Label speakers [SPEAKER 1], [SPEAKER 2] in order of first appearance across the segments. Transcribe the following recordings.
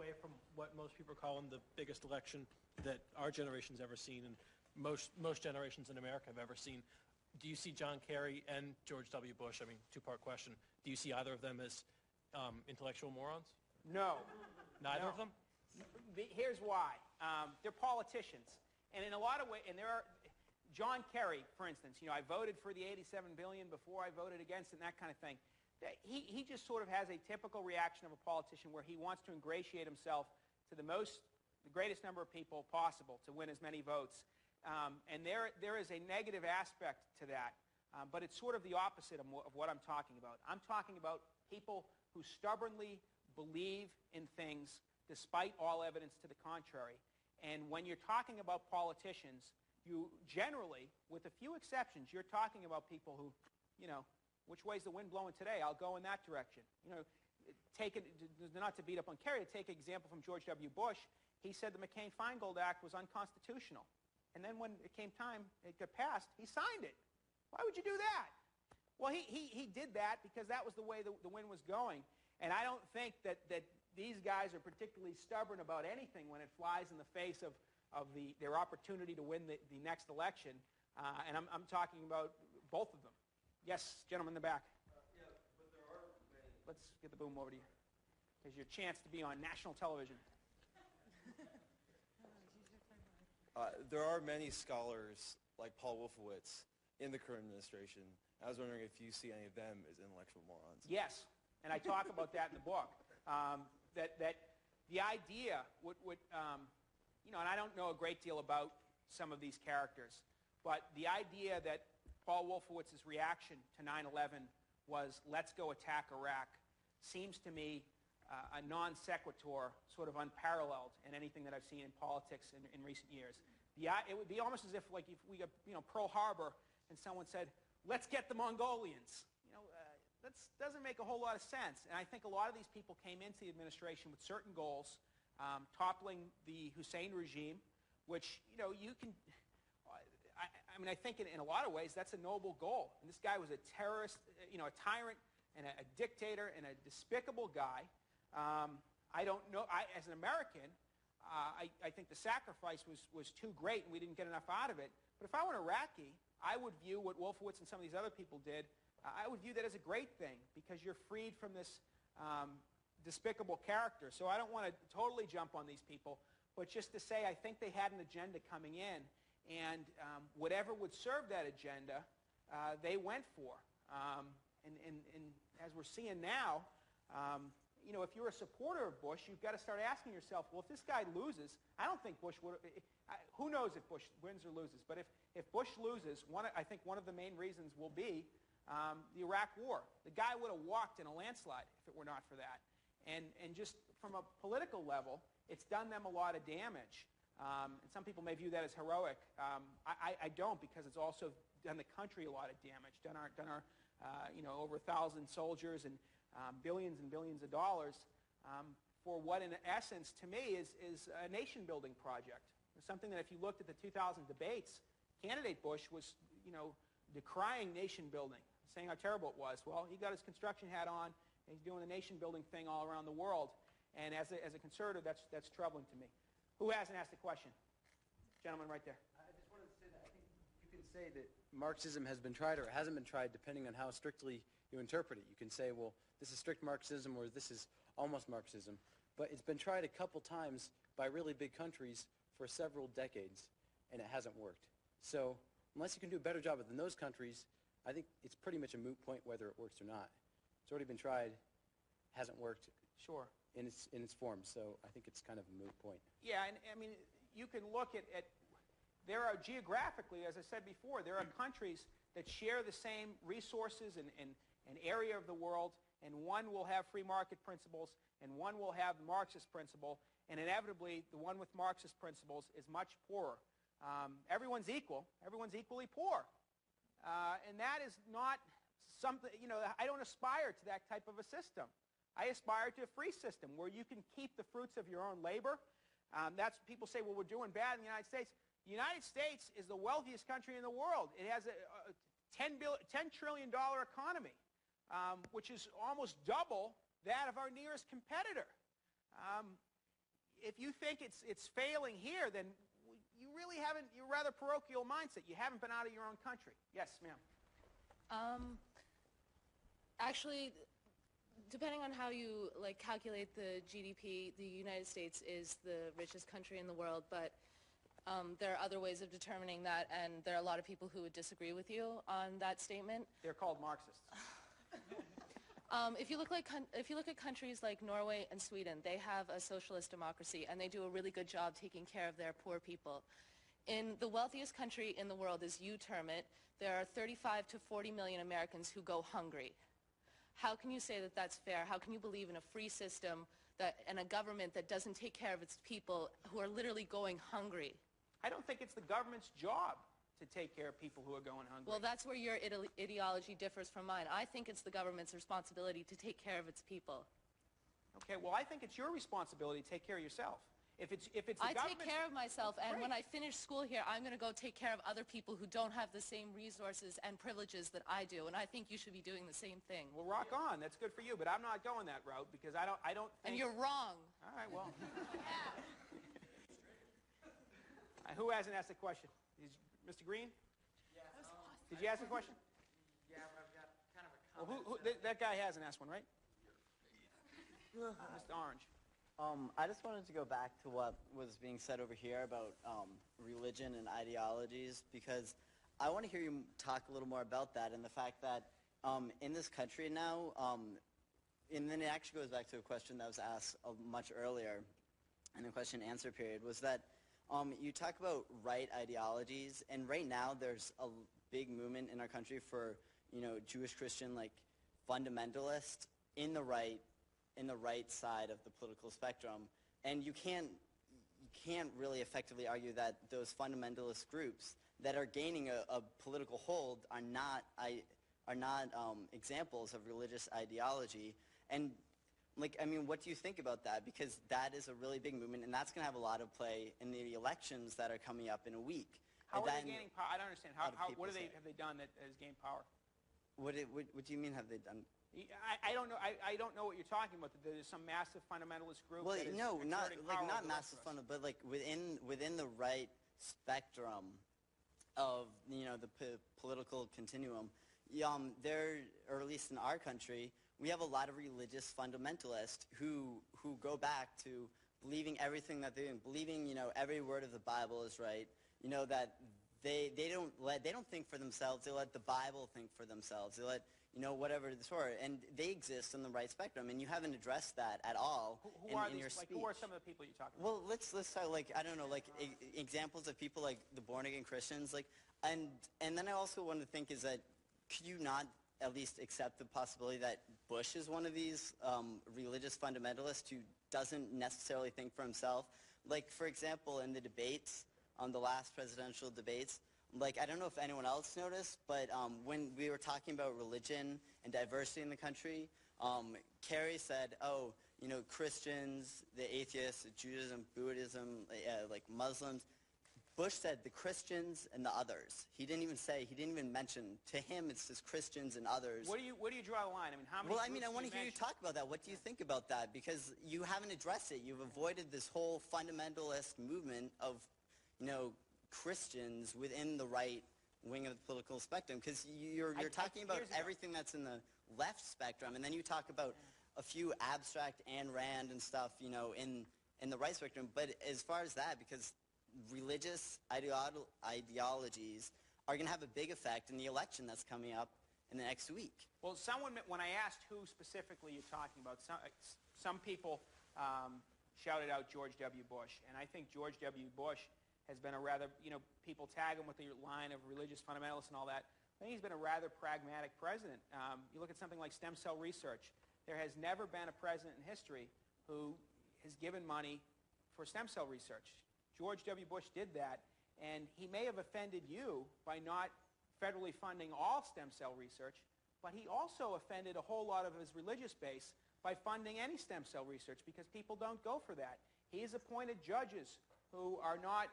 [SPEAKER 1] away from what most people are calling the biggest election that our generation's ever seen and most generations in America have ever seen, do you see John Kerry and George W. Bush, I mean, two-part question, do you see either of them as intellectual morons?
[SPEAKER 2] No.
[SPEAKER 1] Neither of them?
[SPEAKER 2] Here's why. They're politicians. And in a lot of ways, and there are, John Kerry, for instance, you know, I voted for the $87 billion before I voted against it and that kind of thing. He just sort of has a typical reaction of a politician where he wants to ingratiate himself to the greatest number of people possible to win as many votes. And there is a negative aspect to that, but it's sort of the opposite of what I'm talking about. I'm talking about people who stubbornly believe in things despite all evidence to the contrary. And when you're talking about politicians, you generally, with a few exceptions, you're talking about people who, you know, which way's the wind blowing today? I'll go in that direction. You know, not to beat up on Kerry, to take an example from George W. Bush, he said the McCain-Feingold Act was unconstitutional. And then when it came time, it got passed, he signed it. Why would you do that? Well, he did that because that was the way the wind was going. And I don't think that these guys are particularly stubborn about anything when it flies in the face of their opportunity to win the next election. And I'm talking about both of them. Yes, gentleman in the back.
[SPEAKER 3] Yeah, but there are many.
[SPEAKER 2] Let's get the boom over to you. Here's your chance to be on national television.
[SPEAKER 3] There are many scholars like Paul Wolfowitz in the current administration. I was wondering if you see any of them as intellectual morons.
[SPEAKER 2] Yes, and I talk about that in the book. That the idea you know, and I don't know a great deal about some of these characters, but the idea that Paul Wolfowitz's reaction to 9/11 was, let's go attack Iraq, seems to me a non sequitur, sort of unparalleled in anything that I've seen in politics in recent years. It would be almost as if, like, if we got, you know, Pearl Harbor and someone said, let's get the Mongolians. You know, that doesn't make a whole lot of sense. And I think a lot of these people came into the administration with certain goals, toppling the Hussein regime, which, you know, you can... I mean, I think in a lot of ways that's a noble goal. And this guy was a terrorist, you know, a tyrant and a dictator and a despicable guy. I don't know, as an American, I think the sacrifice was too great and we didn't get enough out of it. But if I were an Iraqi, I would view what Wolfowitz and some of these other people did, I would view that as a great thing because you're freed from this despicable character. So I don't want to totally jump on these people, but just to say I think they had an agenda coming in, and whatever would serve that agenda, they went for. And as we're seeing now, you know, if you're a supporter of Bush, you've got to start asking yourself, well, if this guy loses, I don't think Bush would... Who knows if Bush wins or loses? But if Bush loses, I think one of the main reasons will be the Iraq War. The guy would have walked in a landslide if it were not for that. And just from a political level, it's done them a lot of damage. And some people may view that as heroic. I don't, because it's also done the country a lot of damage, done our you know, over 1,000 soldiers and billions of dollars for what, in essence, to me, is a nation-building project. Something that if you looked at the 2000 debates, candidate Bush was, you know, decrying nation-building, saying how terrible it was. Well, he got his construction hat on, and he's doing the nation-building thing all around the world. And as a conservative, that's troubling to me. Who hasn't asked a question? Gentleman right there.
[SPEAKER 4] I just wanted to say that I think you can say that Marxism has been tried or it hasn't been tried depending on how strictly you interpret it. You can say, well, this is strict Marxism or this is almost Marxism. But it's been tried a couple times by really big countries for several decades, and it hasn't worked. So unless you can do a better job than those countries, I think it's pretty much a moot point whether it works or not. It's already been tried, hasn't worked.
[SPEAKER 2] Sure.
[SPEAKER 4] In its form, so I think it's kind of a moot point.
[SPEAKER 2] Yeah, and I mean, you can look at there are geographically, as I said before, there are countries that share the same resources and area of the world, and one will have free market principles, and one will have the Marxist principle, and inevitably, the one with Marxist principles is much poorer. Everyone's equal. Everyone's equally poor. And that is not something, you know, I don't aspire to that type of a system. I aspire to a free system where you can keep the fruits of your own labor. That's people say, well, we're doing bad in the United States. The United States is the wealthiest country in the world. It has a $10 trillion economy, which is almost double that of our nearest competitor. if you think it's failing here, then you really haven't, you're rather parochial mindset. You haven't been out of your own country. Yes, ma'am.
[SPEAKER 5] Actually, depending on how you calculate the GDP, the United States is the richest country in the world, but there are other ways of determining that, and there are a lot of people who would disagree with you on that statement.
[SPEAKER 2] They're called Marxists.
[SPEAKER 5] If you look at countries like Norway and Sweden, they have a socialist democracy, and they do a really good job taking care of their poor people. In the wealthiest country in the world, as you term it, there are 35 to 40 million Americans who go hungry. How can you say that that's fair? How can you believe in a free system and a government that doesn't take care of its people who are literally going hungry?
[SPEAKER 2] I don't think it's the government's job to take care of people who are going hungry.
[SPEAKER 5] Well, that's where your ideology differs from mine. I think it's the government's responsibility to take care of its people.
[SPEAKER 2] Okay, well, I think it's your responsibility to take care of yourself. If it's the
[SPEAKER 5] I take
[SPEAKER 2] government's-
[SPEAKER 5] care of myself, and
[SPEAKER 2] Great.
[SPEAKER 5] when I finish school here, I'm going to go take care of other people who don't have the same resources and privileges that I do, and I think you should be doing the same thing.
[SPEAKER 2] Well, rock on. That's good for you, but I'm not going that route because I don't think...
[SPEAKER 5] And you're wrong.
[SPEAKER 2] All right, well. Who hasn't asked a question? Mr. Green?
[SPEAKER 4] Yes.
[SPEAKER 2] Did you ask a question?
[SPEAKER 4] Yeah, I've got kind of a
[SPEAKER 2] Well,
[SPEAKER 4] comment.
[SPEAKER 2] that guy hasn't asked one, right? Mr. Orange.
[SPEAKER 6] I just wanted to go back to what was being said over here about religion and ideologies, because I want to hear you talk a little more about that and the fact that in this country now, and then it actually goes back to a question that was asked much earlier in the question and answer period, was that you talk about right ideologies, and right now there's a big movement in our country for, Jewish Christian fundamentalists in the right side of the political spectrum, and you can't really effectively argue that those fundamentalist groups that are gaining a political hold are not examples of religious ideology. And what do you think about that? Because that is a really big movement, and that's going to have a lot of play in the elections that are coming up in a week.
[SPEAKER 2] How are they gaining power? I don't understand. What have they done that has gained power?
[SPEAKER 6] What do you mean have they done?
[SPEAKER 2] I don't know. I don't know what you're talking about. That there's some massive fundamentalist group.
[SPEAKER 6] Well,
[SPEAKER 2] that is
[SPEAKER 6] no, not
[SPEAKER 2] exerting power over the rest
[SPEAKER 6] massive
[SPEAKER 2] of us.
[SPEAKER 6] but within the right spectrum of the political continuum, there, or at least in our country, we have a lot of religious fundamentalists who go back to believing everything that they're doing, believing every word of the Bible is right. That they don't think for themselves. They let the Bible think for themselves. They let whatever the sort, and they exist in the right spectrum, and you haven't addressed that at all in your speech.
[SPEAKER 2] Who are some of the people you're talking about?
[SPEAKER 6] Well, let's start I don't know, examples of people like the born again Christians, and then I also want to think is that could you not at least accept the possibility that Bush is one of these religious fundamentalists who doesn't necessarily think for himself? For example, in the debates, the last presidential debates, I don't know if anyone else noticed, but when we were talking about religion and diversity in the country, Kerry said, Christians, the atheists, Judaism, Buddhism, Muslims. Bush said the Christians and the others. He didn't even mention, to him it's just Christians and others.
[SPEAKER 2] Where do you draw the line? How many
[SPEAKER 6] I want to hear you talk about that. What do you think about that? Because you haven't addressed it. You've avoided this whole fundamentalist movement of, Christians within the right wing of the political spectrum, because you're talking about everything that's in the left spectrum, and then you talk about a few abstract Ayn Rand and stuff, in the right spectrum. But as far as that, because religious ideologies are going to have a big effect in the election that's coming up in the next week.
[SPEAKER 2] Well, when I asked who specifically you're talking about, some people shouted out George W. Bush, and I think George W. Bush has been a rather, people tag him with the line of religious fundamentalists and all that. I think he's been a rather pragmatic president. You look at something like stem cell research. There has never been a president in history who has given money for stem cell research. George W. Bush did that, and he may have offended you by not federally funding all stem cell research, but he also offended a whole lot of his religious base by funding any stem cell research, because people don't go for that. He has appointed judges who are not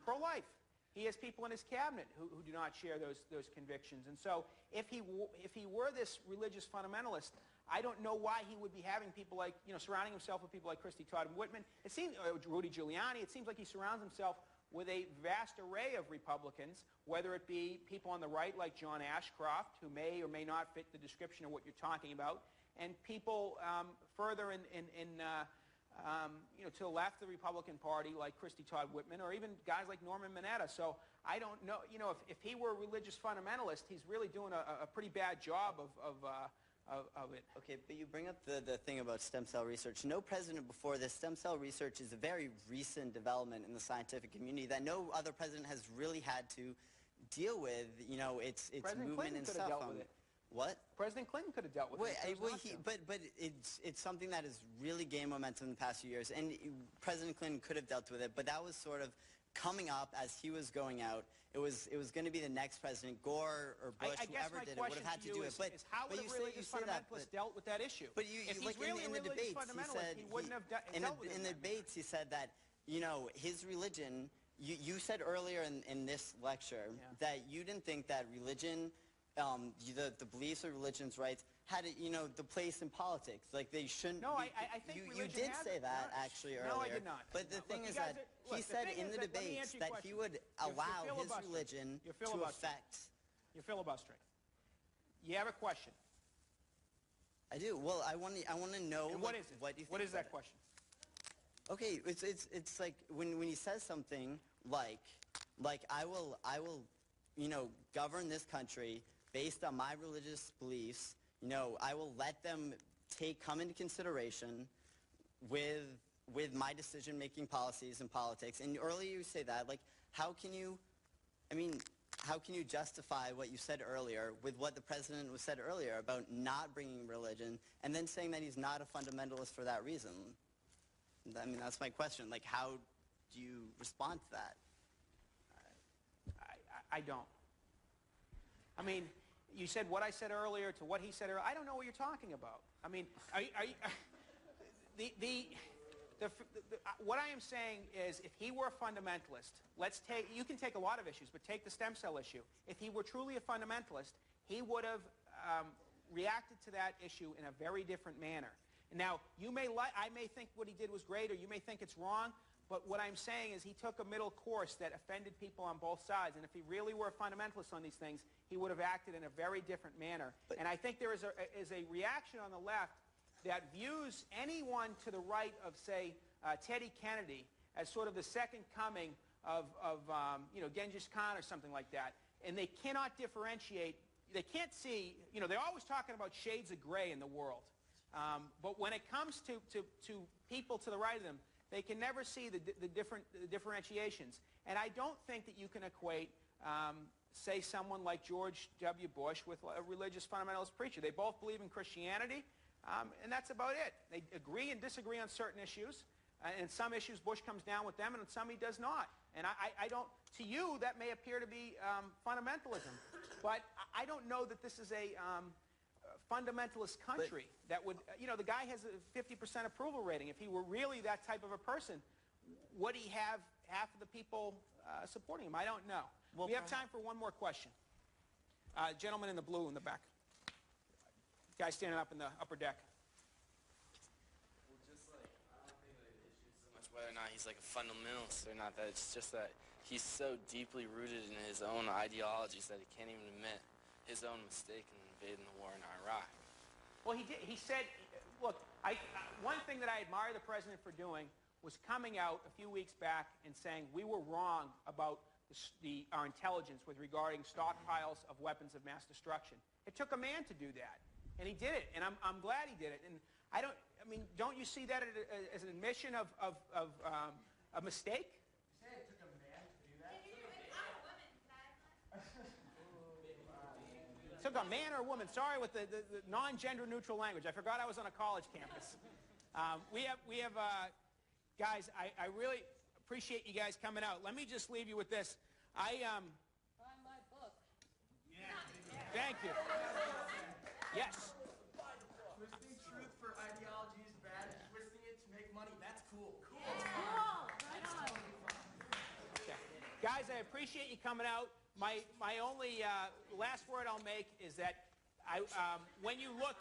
[SPEAKER 2] pro-life. He has people in his cabinet who do not share those convictions. And so if he were this religious fundamentalist, I don't know why he would be having people like, surrounding himself with people like Christy Todd Whitman. It seems, Rudy Giuliani, it seems like he surrounds himself with a vast array of Republicans, whether it be people on the right like John Ashcroft, who may or may not fit the description of what you're talking about, and people further to the left of the Republican Party like Christy Todd Whitman, or even guys like Norman Mineta. So I don't know, if he were a religious fundamentalist, he's really doing a pretty bad job of it.
[SPEAKER 6] Okay, but you bring up the thing about stem cell research. No president before this, stem cell research is a very recent development in the scientific community that no other president has really had to deal with, its movement and stuff.
[SPEAKER 2] Dealt with it.
[SPEAKER 6] What?
[SPEAKER 2] President Clinton could have dealt with it.
[SPEAKER 6] But it's something that has really gained momentum in the past few years, and President Clinton could have dealt with it, but that was sort of coming up as he was going out. It was going to be the next president, Gore or Bush, whoever did it, would have had to do it.
[SPEAKER 2] But how would a religious fundamentalist dealt with that issue?
[SPEAKER 6] But
[SPEAKER 2] if he's really a religious fundamentalist, he wouldn't have dealt with it.
[SPEAKER 6] In the debates, he said that, his religion, you said earlier in this lecture that you didn't think that religion, the beliefs of religion's rights, had the place in politics. Like they shouldn't.
[SPEAKER 2] No,
[SPEAKER 6] be,
[SPEAKER 2] I think
[SPEAKER 6] you did say that actually earlier.
[SPEAKER 2] No, I did not.
[SPEAKER 6] But the thing is that he said in the debates that he would allow his religion to affect.
[SPEAKER 2] You're filibustering. You have a question.
[SPEAKER 6] I do. Well, I want to know.
[SPEAKER 2] And what is it?
[SPEAKER 6] What do you think?
[SPEAKER 2] What is that question?
[SPEAKER 6] Okay, it's like when he says something like I will govern this country based on my religious beliefs. I will let them come into consideration with my decision-making policies and politics. And earlier you say that, like, how can you justify what you said earlier with what the president said earlier about not bringing religion, and then saying that he's not a fundamentalist for that reason? I mean, that's my question. Like, how do you respond to that?
[SPEAKER 2] I don't. I mean, you said what I said earlier to what he said earlier. I don't know what you're talking about. I mean, what I am saying is, if he were a fundamentalist, you can take a lot of issues, but take the stem cell issue. If he were truly a fundamentalist, he would have reacted to that issue in a very different manner. Now, I may think what he did was great, or you may think it's wrong, but what I'm saying is he took a middle course that offended people on both sides. And if he really were a fundamentalist on these things, he would have acted in a very different manner. And I think there is a reaction on the left that views anyone to the right of, say, Teddy Kennedy as sort of the second coming of Genghis Khan or something like that. And they cannot differentiate. They can't see, they're always talking about shades of gray in the world. But when it comes to people to the right of them, they can never see the differentiations. And I don't think that you can equate, say, someone like George W. Bush with a religious fundamentalist preacher. They both believe in Christianity, and that's about it. They agree and disagree on certain issues. And some issues Bush comes down with them, and on some he does not. And I don't, to you, that may appear to be fundamentalism. But I don't know that this is a fundamentalist country that would, the guy has a 50% approval rating. If he were really that type of a person, would he have half of the people supporting him? I don't know. Well, we have time for one more question. Gentleman in the blue in the back. Guy standing up in the upper deck.
[SPEAKER 7] Well, just like, I don't think that the issue is so much whether or not he's like a fundamentalist or not. That it's just that he's so deeply rooted in his own ideologies that he can't even admit his own mistake in invading the war in Iraq.
[SPEAKER 2] Well, he did. He said, look, one thing that I admire the president for doing was coming out a few weeks back and saying we were wrong about our intelligence with regarding stockpiles of weapons of mass destruction. It took a man to do that, and he did it, and I'm glad he did it. And don't you see that as an admission of a mistake?
[SPEAKER 8] You say it took a man to do that?
[SPEAKER 2] It took a man or a woman. Sorry, with the non-gender neutral language. I forgot I was on a college campus. We have guys, I really appreciate you guys coming out. Let me just leave you with this.
[SPEAKER 5] Find my book.
[SPEAKER 2] Yeah. Thank you. Yes.
[SPEAKER 8] Twisting truth for ideology is bad. Twisting it to make money, that's cool.
[SPEAKER 2] Okay. Guys, I appreciate you coming out. My only last word I'll make is that when you look